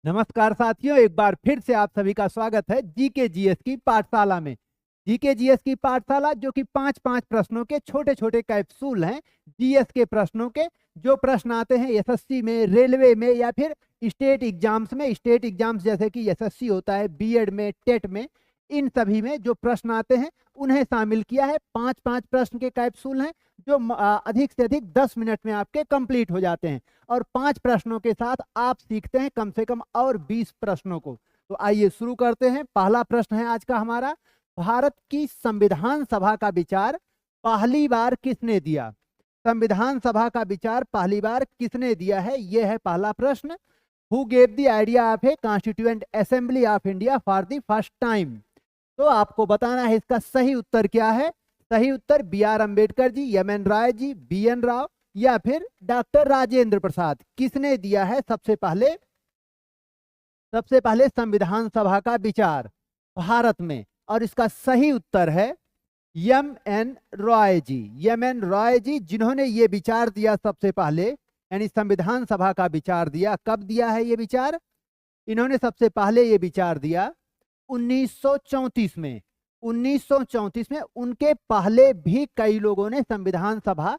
नमस्कार साथियों, एक बार फिर से आप सभी का स्वागत है जीके जीएस की पाठशाला में। जीके जीएस की पाठशाला जो कि 5-5 प्रश्नों के छोटे छोटे कैप्सूल हैं जीएस के प्रश्नों के, जो प्रश्न आते हैं एसएससी में, रेलवे में या फिर स्टेट एग्जाम्स में। स्टेट एग्जाम्स जैसे कि एसएससी होता है, बीएड में, टेट में, इन सभी में जो प्रश्न आते हैं उन्हें शामिल किया है। 5-5 प्रश्न के कैप्सूल हैं जो अधिक से अधिक 10 मिनट में आपके कंप्लीट हो जाते हैं और 5 प्रश्नों के साथ आप सीखते हैं कम से कम और 20 प्रश्नों को। तो आइए शुरू करते हैं। पहला प्रश्न है आज का हमारा, भारत की संविधान सभा का विचार पहली बार किसने दिया? संविधान सभा का विचार पहली बार किसने दिया है, यह है पहला प्रश्न। Who gave the idea of A constituent assembly of India for the first time? तो आपको बताना है इसका सही उत्तर क्या है। सही उत्तर B R. Ambedkar ji, M.N.. Rai ji, BN. Rao या फिर डॉक्टर राजेंद्र प्रसाद। किसने दिया है सबसे पहले संविधान सभा का विचार भारत में? और इसका सही उत्तर है एम.एन. रॉय जी। एम.एन. रॉय जी जिन्होंने ये विचार दिया सबसे पहले, यानी संविधान सभा का विचार दिया। कब दिया है ये विचार? इन्होंने सबसे पहले ये विचार दिया 1934 में। 1934 में। उनके पहले भी कई लोगों ने संविधान सभा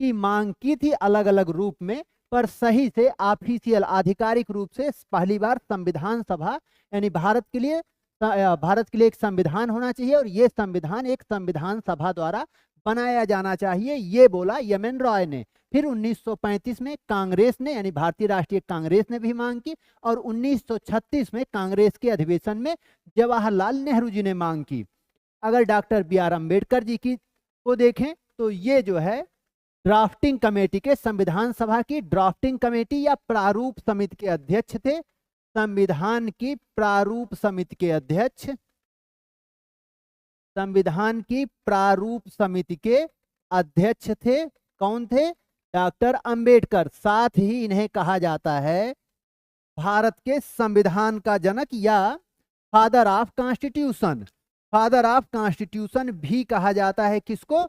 की मांग की थी अलग अलग रूप में, पर सही से ऑफिशियल आधिकारिक रूप से पहली बार संविधान सभा, यानी भारत के लिए एक संविधान होना चाहिए और ये संविधान एक संविधान सभा द्वारा बनाया जाना चाहिए, ये बोला एम.एन. रॉय ने। फिर 1935 में कांग्रेस ने, यानी भारतीय राष्ट्रीय कांग्रेस ने भी मांग की और 1936 में कांग्रेस के अधिवेशन में जवाहरलाल नेहरू जी ने मांग की। अगर डॉक्टर बी.आर. अम्बेडकर जी की को देखें तो ये जो है ड्राफ्टिंग कमेटी के, संविधान सभा की ड्राफ्टिंग कमेटी या प्रारूप समिति के अध्यक्ष थे। संविधान की प्रारूप समिति के अध्यक्ष, संविधान की प्रारूप समिति के अध्यक्ष थे। कौन थे? डॉक्टर अंबेडकर। साथ ही इन्हें कहा जाता है भारत के संविधान का जनक या father of constitution. Father of constitution भी कहा जाता है किसको?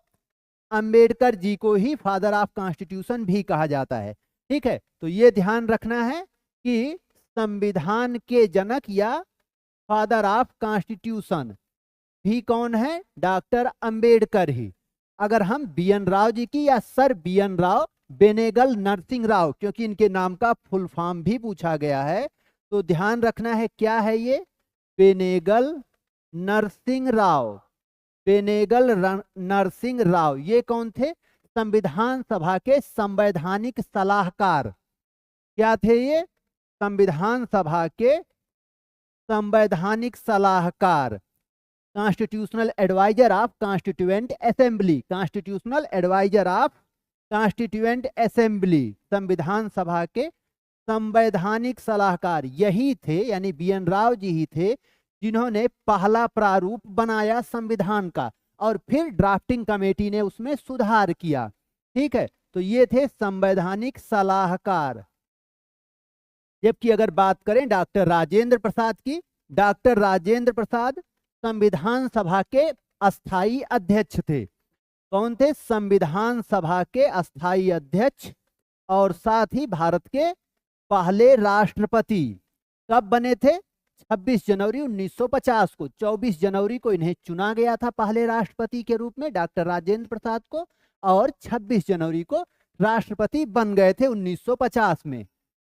अंबेडकर जी को ही फादर ऑफ कॉन्स्टिट्यूशन भी कहा जाता है। ठीक है, तो ये ध्यान रखना है कि संविधान के जनक या फादर ऑफ कॉन्स्टिट्यूशन भी कौन है? डॉक्टर अंबेडकर ही। अगर हम बी.एन. राव जी की या सर बी.एन. राव, बेनेगल नरसिंह राव, क्योंकि इनके नाम का फुल फॉर्म भी पूछा गया है, तो ध्यान रखना है क्या है ये? बेनेगल नरसिंह राव। बेनेगल नरसिंह राव ये कौन थे? संविधान सभा के संवैधानिक सलाहकार। क्या थे ये? संविधान सभा के संवैधानिक सलाहकार, constitutional adviser of constituent assembly. Constitutional adviser of constituent assembly, संविधान सभा के संवैधानिक सलाहकार यही थे, यानी बी.एन. राव जी ही थे जिन्होंने पहला प्रारूप बनाया संविधान का और फिर ड्राफ्टिंग कमेटी ने उसमें सुधार किया। ठीक है, तो ये थे संवैधानिक सलाहकार। जबकि अगर बात करें डॉक्टर राजेंद्र प्रसाद की, डॉक्टर राजेंद्र प्रसाद संविधान सभा के अस्थाई अध्यक्ष थे। कौन थे? संविधान सभा के अस्थाई अध्यक्ष और साथ ही भारत के पहले राष्ट्रपति। कब बने थे? 26 जनवरी 1950 को। 24 जनवरी को इन्हें चुना गया था पहले राष्ट्रपति के रूप में, डॉक्टर राजेंद्र प्रसाद को, और 26 जनवरी को राष्ट्रपति बन गए थे 1950 में।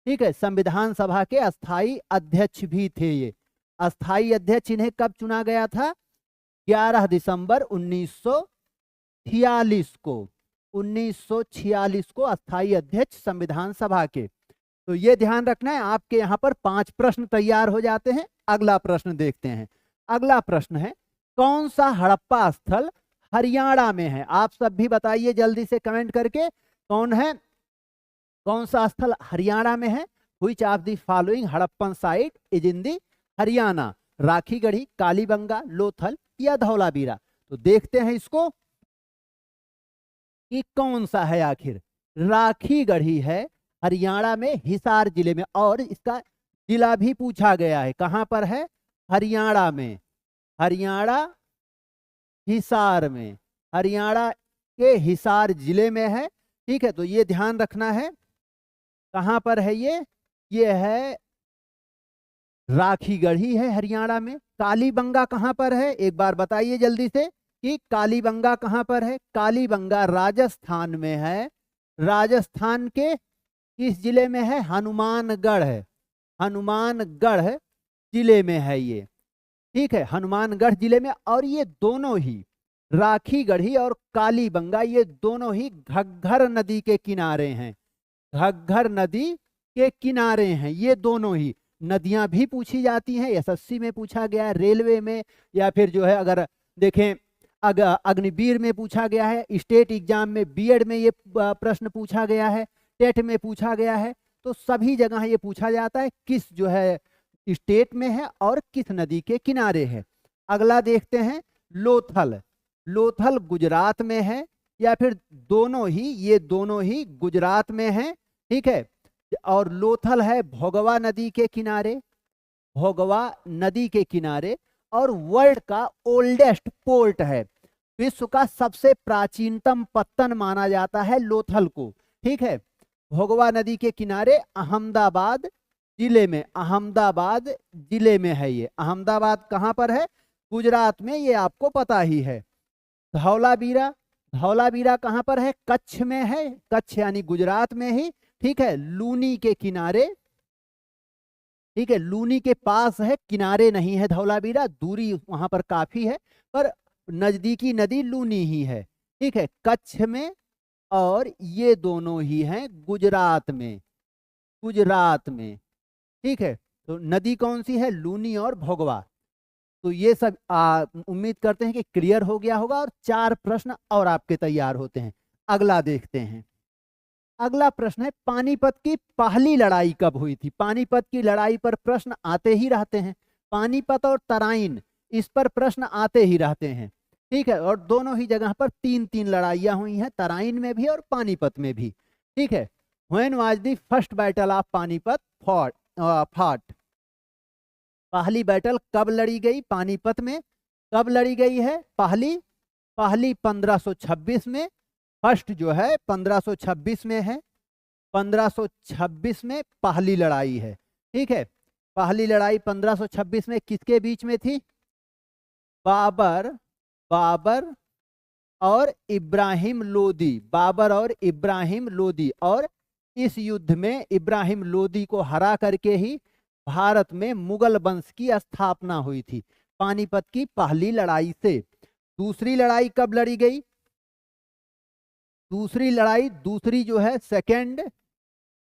ठीक है, संविधान सभा के अस्थाई अध्यक्ष भी थे ये। अस्थाई अध्यक्ष इन्हें कब चुना गया था? 11 दिसंबर 1946 को। 1946 को अस्थाई अध्यक्ष संविधान सभा के। तो ये ध्यान रखना है। आपके यहाँ पर 5 प्रश्न तैयार हो जाते हैं। अगला प्रश्न देखते हैं। अगला प्रश्न है, कौन सा हड़प्पा स्थल हरियाणा में है? आप सब भी बताइए जल्दी से कमेंट करके, कौन है, कौन सा स्थल हरियाणा में है? Which of the following Harappan site is in the Haryana? Rakhigarhi, Kalibanga, Lothal या धौलावीरा? तो देखते हैं इसको कि कौन सा है आखिर। राखीगढ़ी है हरियाणा में, हिसार जिले में, और इसका जिला भी पूछा गया है। कहां पर है? हरियाणा में। हरियाणा हिसार में, हरियाणा के हिसार जिले में है। ठीक है, तो ये ध्यान रखना है। कहां पर है ये? ये है राखीगढ़ ही है हरियाणा में। कालीबंगा कहाँ पर है, एक बार बताइए जल्दी से कि कालीबंगा कहाँ पर है। कालीबंगा राजस्थान में है। राजस्थान के किस जिले में है, हनुमानगढ़ है, हनुमानगढ़ जिले में है ये, ठीक है, हनुमानगढ़ जिले में। और ये दोनों ही राखीगढ़ी और कालीबंगा ये दोनों ही घग्घर नदी के किनारे हैं, घग्घर नदी के किनारे हैं ये दोनों ही। नदियां भी पूछी जाती हैं, एसएससी में पूछा गया है, रेलवे में, या फिर जो है अगर देखें अग्निवीर में पूछा गया है, स्टेट एग्जाम में बीएड में ये प्रश्न पूछा गया है, टेट में पूछा गया है। तो सभी जगह ये पूछा जाता है किस जो है स्टेट में है और किस नदी के किनारे है। अगला देखते हैं लोथल। लोथल गुजरात में है या फिर दोनों ही, ये दोनों ही गुजरात में है, ठीक है। और लोथल है भोगवा नदी के किनारे, भोगवा नदी के किनारे। और वर्ल्ड का ओल्डेस्ट पोर्ट है, विश्व का सबसे प्राचीनतम पत्तन माना जाता है लोथल को, ठीक है। भोगवा नदी के किनारे अहमदाबाद जिले में, अहमदाबाद जिले में है ये। अहमदाबाद कहाँ पर है, गुजरात में, ये आपको पता ही है। धौलावीरा, धौलावीरा कहाँ पर है, कच्छ में है, कच्छ यानी गुजरात में ही, ठीक है, लूनी के किनारे, ठीक है, लूनी के पास है, किनारे नहीं है धौलावीरा, दूरी वहां पर काफी है, पर नजदीकी नदी लूनी ही है, ठीक है, कच्छ में। और ये दोनों ही हैं गुजरात में, गुजरात में, ठीक है। तो नदी कौन सी है, लूनी और भोगवा। तो ये सब उम्मीद करते हैं कि क्लियर हो गया होगा और 4 प्रश्न और आपके तैयार होते हैं। अगला देखते हैं। अगला प्रश्न है पानीपत की पहली लड़ाई कब हुई थी। पानीपत की लड़ाई पर प्रश्न आते ही रहते हैं, पानीपत और तराइन इस पर प्रश्न आते ही रहते हैं, ठीक है। और दोनों ही जगह पर 3-3 लड़ाइयां हुई हैं, तराइन में भी और पानीपत में भी, ठीक है। When was the first battle of Panipat fought. पहली बैटल कब लड़ी गई पानीपत में, कब लड़ी गई है पहली 1526 में। फर्स्ट जो है 1526 में है, 1526 में पहली लड़ाई है, ठीक है। पहली लड़ाई 1526 में किसके बीच में थी, बाबर और इब्राहिम लोदी, बाबर और इब्राहिम लोदी। और इस युद्ध में इब्राहिम लोदी को हरा करके ही भारत में मुगल वंश की स्थापना हुई थी, पानीपत की पहली लड़ाई से। दूसरी लड़ाई कब लड़ी गई, दूसरी लड़ाई, दूसरी जो है second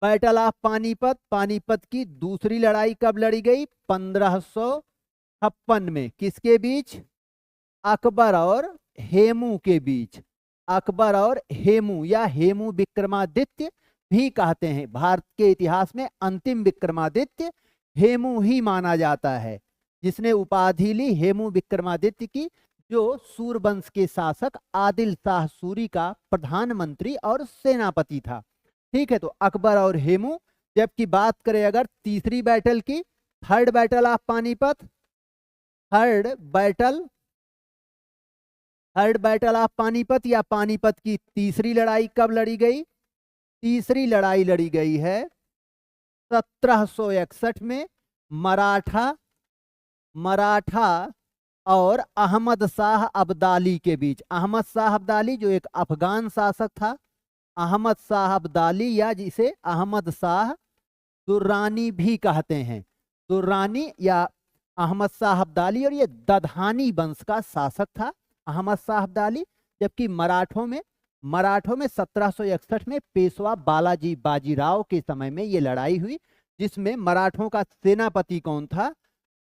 battle of Panipat, Panipat की दूसरी लड़ाई कब लड़ी गई, 1556 में। किसके बीच, अकबर और हेमू के बीच, अकबर और हेमू या हेमू विक्रमादित्य भी कहते हैं। भारत के इतिहास में अंतिम विक्रमादित्य हेमू ही माना जाता है, जिसने उपाधि ली हेमू विक्रमादित्य की, जो सूरवंश के शासक आदिल शाह सूरी का प्रधानमंत्री और सेनापति था, ठीक है। तो अकबर और हेमू। जबकि बात करें अगर तीसरी बैटल की, third battle of Panipat, third battle of Panipat या पानीपत की तीसरी लड़ाई कब लड़ी गई, तीसरी लड़ाई लड़ी गई है 1761 में मराठा और अहमद शाह अब्दाली के बीच। अहमद शाह अब्दाली जो एक अफगान शासक था, अहमद शाह अब्दाली या जिसे अहमद शाह दुर्रानी भी कहते हैं, दुर्रानी या अहमद शाह अब्दाली। और ये दधानी वंश का शासक था अहमद शाह अब्दाली। जबकि मराठों में 1761 में पेशवा बालाजी बाजीराव के समय में ये लड़ाई हुई, जिसमें मराठों का सेनापति कौन था,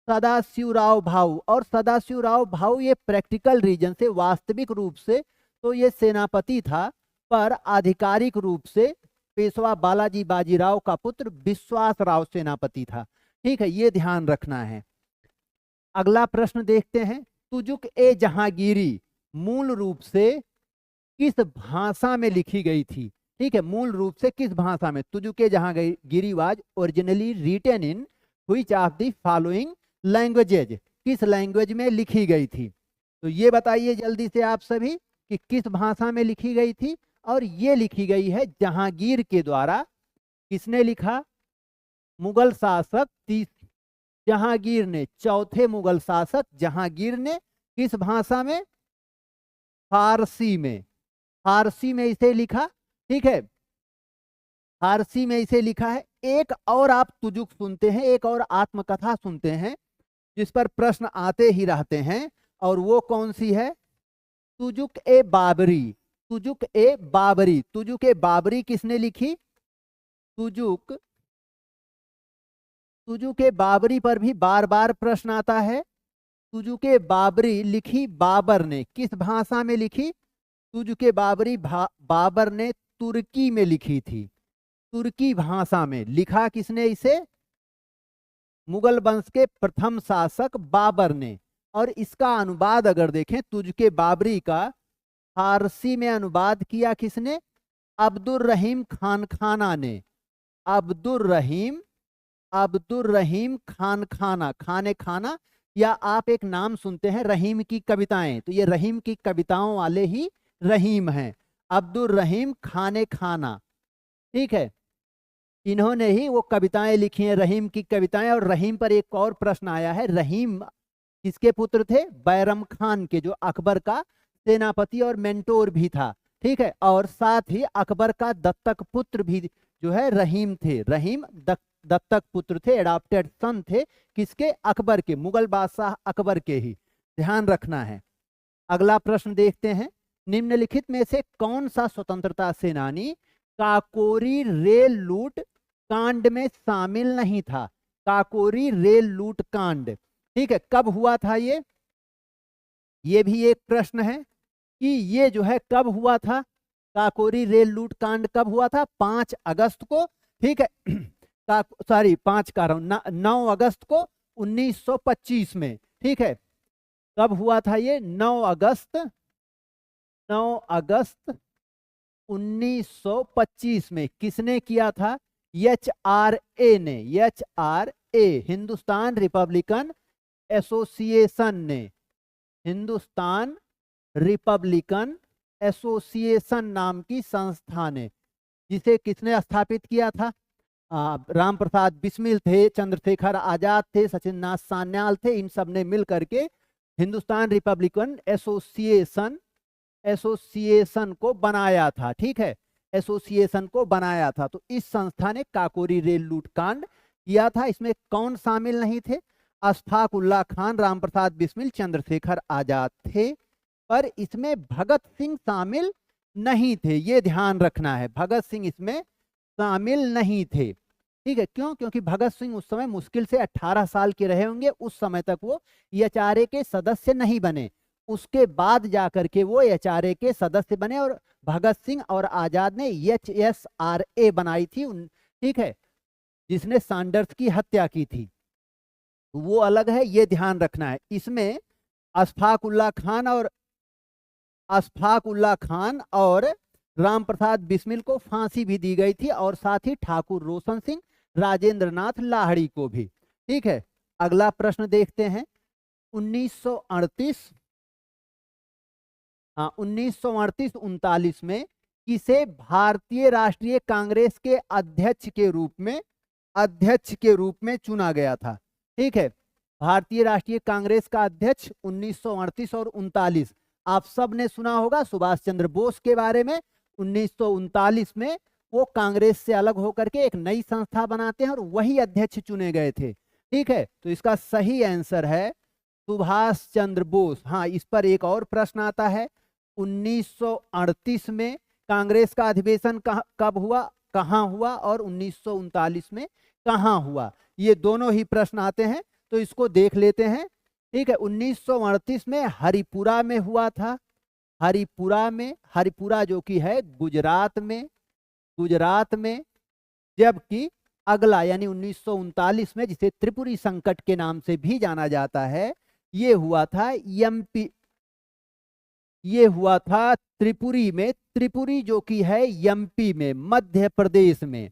सदाशिवराव भाऊ। और सदाशिवराव भाऊ ये प्रैक्टिकल रीजन से, वास्तविक रूप से तो ये सेनापति था, पर आधिकारिक रूप से पेशवा बालाजी बाजीराव का पुत्र विश्वासराव सेनापति था, ठीक है, ये ध्यान रखना है। अगला प्रश्न देखते हैं। तुजुक ए जहांगीरी मूल रूप से किस भाषा में लिखी गई थी, ठीक है, मूल रूप से किस भाषा में। Tuzuk e Jahangiri was originally written in which of the following languages, किस लैंग्वेज में लिखी गई थी। तो ये बताइए जल्दी से आप सभी कि किस भाषा में लिखी गई थी। और ये लिखी गई है जहांगीर के द्वारा। किसने लिखा, मुगल शासक जहांगीर ने, चौथे मुगल शासक जहांगीर ने किस भाषा में? फारसी में। फारसी में इसे लिखा, ठीक है, फारसी में इसे लिखा है। एक और आप तुजुक सुनते हैं, एक और आत्मकथा सुनते हैं जिस पर प्रश्न आते ही रहते हैं, और वो कौन सी है? तुजुक ए बाबरी। तुजुक ए बाबरी। तुजुक ए बाबरी किसने लिखी? तुजुक तुजुक ए बाबरी पर भी बार बार प्रश्न आता है। तुजुक ए बाबरी लिखी बाबर ने, किस भाषा में लिखी? तुजुक ए बाबरी बाबर ने तुर्की में लिखी थी, तुर्की भाषा में। लिखा किसने इसे? मुगल वंश के प्रथम शासक बाबर ने। और इसका अनुवाद अगर देखें, तुजुक ए बाबरी का फारसी में अनुवाद किया किसने? अब्दुर रहीम खान खाना ने। अब्दुर रहीम खान खाना, खाने खाना, या आप एक नाम सुनते हैं रहीम की कविताएं, तो ये रहीम की कविताओं वाले ही रहीम हैं, अब्दुल रहीम खाने खाना, ठीक है। इन्होंने ही वो कविताएं लिखी हैं, रहीम की कविताएं। और रहीम पर एक और प्रश्न आया है। रहीम किसके पुत्र थे? बैरम खान के, जो अकबर का सेनापति और मेंटोर भी था, ठीक है। और साथ ही अकबर का दत्तक पुत्र भी जो है रहीम थे। रहीम दत्तक पुत्र थे, एडॉप्टेड सन थे, किसके? अकबर के, मुगल बादशाह अकबर के ही, ध्यान रखना है। अगला प्रश्न देखते हैं। निम्नलिखित में से कौन सा स्वतंत्रता सेनानी काकोरी रेल लूट कांड में शामिल नहीं था? काकोरी रेल लूट कांड, ठीक है, कब हुआ था ये भी एक प्रश्न है कि ये जो है कब हुआ था? काकोरी रेल लूट कांड कब हुआ था? 5 अगस्त को, ठीक है, 9 अगस्त को 1925 में, ठीक है। कब हुआ था ये? 9 अगस्त 1925 में। किसने किया था? HRA ने, HRA हिंदुस्तान रिपब्लिकन एसोसिएशन ने, हिंदुस्तान रिपब्लिकन एसोसिएशन नाम की संस्था ने, जिसे किसने स्थापित किया था? राम प्रसाद बिस्मिल थे, चंद्रशेखर आजाद थे, सचिन नाथ सान्याल थे, इन सब ने मिल करके हिंदुस्तान रिपब्लिकन एसोसिएशन को बनाया था, ठीक है, एसोसिएशन को बनाया था। तो इस संस्था ने काकोरी रेल लूट कांड किया था। इसमें कौन शामिल नहीं थे? अशफाक उल्लाह खान, राम प्रसाद बिस्मिल, चंद्रशेखर आजाद थे, पर इसमें भगत सिंह शामिल नहीं थे, ये ध्यान रखना है। भगत सिंह इसमें शामिल नहीं थे, ठीक है। क्यों? क्योंकि भगत सिंह उस समय मुश्किल से 18 साल के रहे होंगे, उस समय तक वो HRA के सदस्य नहीं बने। उसके बाद जाकर के वो HRA के सदस्य बने, और भगत सिंह और आजाद ने HSRA बनाई थी, ठीक है, जिसने सैंडर्स की हत्या की थी, वो अलग है, ये ध्यान रखना है। इसमें अशफाक उल्लाह खान और राम प्रसाद बिस्मिल को फांसी भी दी गई थी, और साथ ही ठाकुर रोशन सिंह, राजेंद्रनाथ लाहिड़ी को भी, ठीक है। अगला प्रश्न देखते हैं। 1938-39 में किसे भारतीय राष्ट्रीय कांग्रेस के अध्यक्ष के रूप में चुना गया था? ठीक है, भारतीय राष्ट्रीय कांग्रेस का अध्यक्ष 1938 और 39, आप सब ने सुना होगा सुभाष चंद्र बोस के बारे में। 1939 में वो कांग्रेस से अलग होकर के एक नई संस्था बनाते हैं और वही अध्यक्ष चुने गए थे, ठीक है। तो इसका सही आंसर है सुभाष चंद्र बोस। हाँ, इस पर एक और प्रश्न आता है, 1938 में कांग्रेस का अधिवेशन कब हुआ, कहाँ हुआ, और 1939 में कहाँ हुआ? ये दोनों ही प्रश्न आते हैं, तो इसको देख लेते हैं, ठीक है। 1938 में हरिपुरा में हुआ था, हरिपुरा जो कि है गुजरात में, जबकि अगला यानी 1939 में, जिसे त्रिपुरी संकट के नाम से भी जाना जाता है, ये हुआ था त्रिपुरी में। त्रिपुरी जो कि है MP में, मध्य प्रदेश में,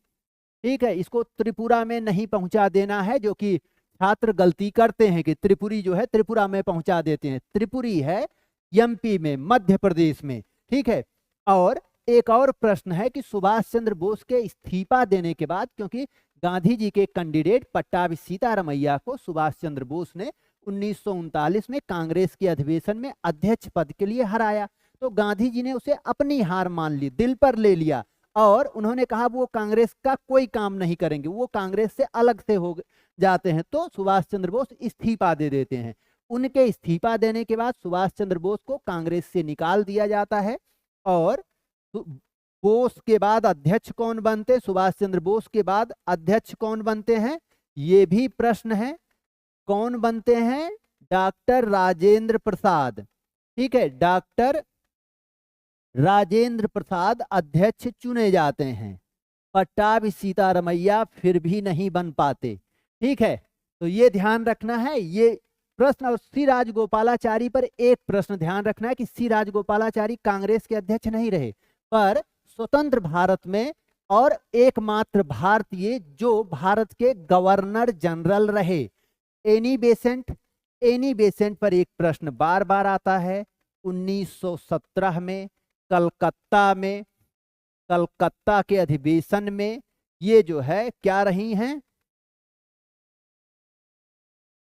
ठीक है। इसको त्रिपुरा में नहीं पहुंचा देना है, जो कि छात्र गलती करते हैं कि त्रिपुरी जो है त्रिपुरा में पहुंचा देते हैं। त्रिपुरी है MP में, मध्य प्रदेश में, ठीक है। और एक और प्रश्न है कि सुभाष चंद्र बोस के इस्तीफा देने के बाद, क्योंकि गांधी जी के कैंडिडेट पट्टाभी सीतारमैया को सुभाष चंद्र बोस ने 1939 में कांग्रेस के अधिवेशन में अध्यक्ष पद के लिए हराया। तो गांधी जी ने उसे अपनी हार मान ली, दिल पर ले लिया, और उन्होंने कहा वो कांग्रेस का कोई काम नहीं करेंगे, वो कांग्रेस से अलग से हो जाते हैं। तो सुभाष चंद्र बोस इस्तीफा दे देते हैं। उनके इस्तीफा देने के बाद सुभाष चंद्र बोस को कांग्रेस से निकाल दिया जाता है। और बोस के बाद अध्यक्ष कौन बनते, सुभाष चंद्र बोस के बाद अध्यक्ष कौन बनते हैं, ये भी प्रश्न है। कौन बनते हैं? डॉक्टर राजेंद्र प्रसाद। ठीक है, डॉक्टर राजेंद्र प्रसाद अध्यक्ष चुने जाते हैं। पट्टाभी सीतारमैया फिर भी नहीं बन पाते। ठीक है, तो ये ध्यान रखना है ये प्रश्न। और सी राजगोपालाचारी पर एक प्रश्न ध्यान रखना है कि सी राजगोपालाचारी कांग्रेस के अध्यक्ष नहीं रहे, पर स्वतंत्र भारत में और एकमात्र भारतीय जो भारत के गवर्नर जनरल रहे। एनी बेसेंट पर एक प्रश्न बार बार आता है। 1917 में कलकत्ता के अधिवेशन में ये जो है क्या रही हैं?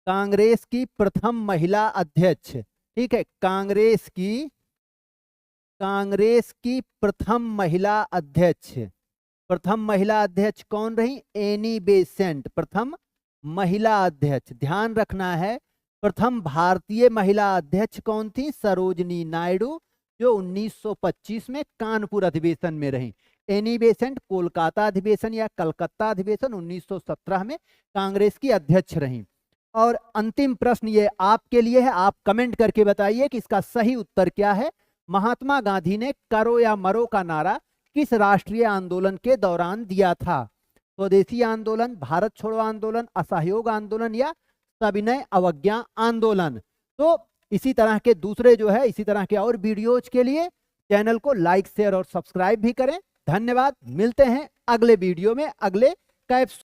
कांग्रेस की प्रथम महिला अध्यक्ष। ठीक है, कांग्रेस की प्रथम महिला अध्यक्ष कौन रही? एनी बेसेंट, प्रथम महिला अध्यक्ष। ध्यान रखना है, प्रथम भारतीय महिला अध्यक्ष कौन थी? सरोजनी नायडू, जो 1925 में कानपुर अधिवेशन में रही। एनी बेसेंट कोलकाता अधिवेशन या कलकत्ता अधिवेशन 1917 में कांग्रेस की अध्यक्ष रही। और अंतिम प्रश्न ये आपके लिए है, आप कमेंट करके बताइए कि इसका सही उत्तर क्या है। महात्मा गांधी ने करो या मरो का नारा किस राष्ट्रीय आंदोलन के दौरान दिया था? स्वदेशी आंदोलन, भारत छोड़ो आंदोलन, असहयोग आंदोलन या सविनय अवज्ञा आंदोलन? तो इसी तरह के दूसरे जो है, इसी तरह के और वीडियोज के लिए चैनल को लाइक, शेयर और सब्सक्राइब भी करें। धन्यवाद। मिलते हैं अगले वीडियो में, अगले कैप्सूल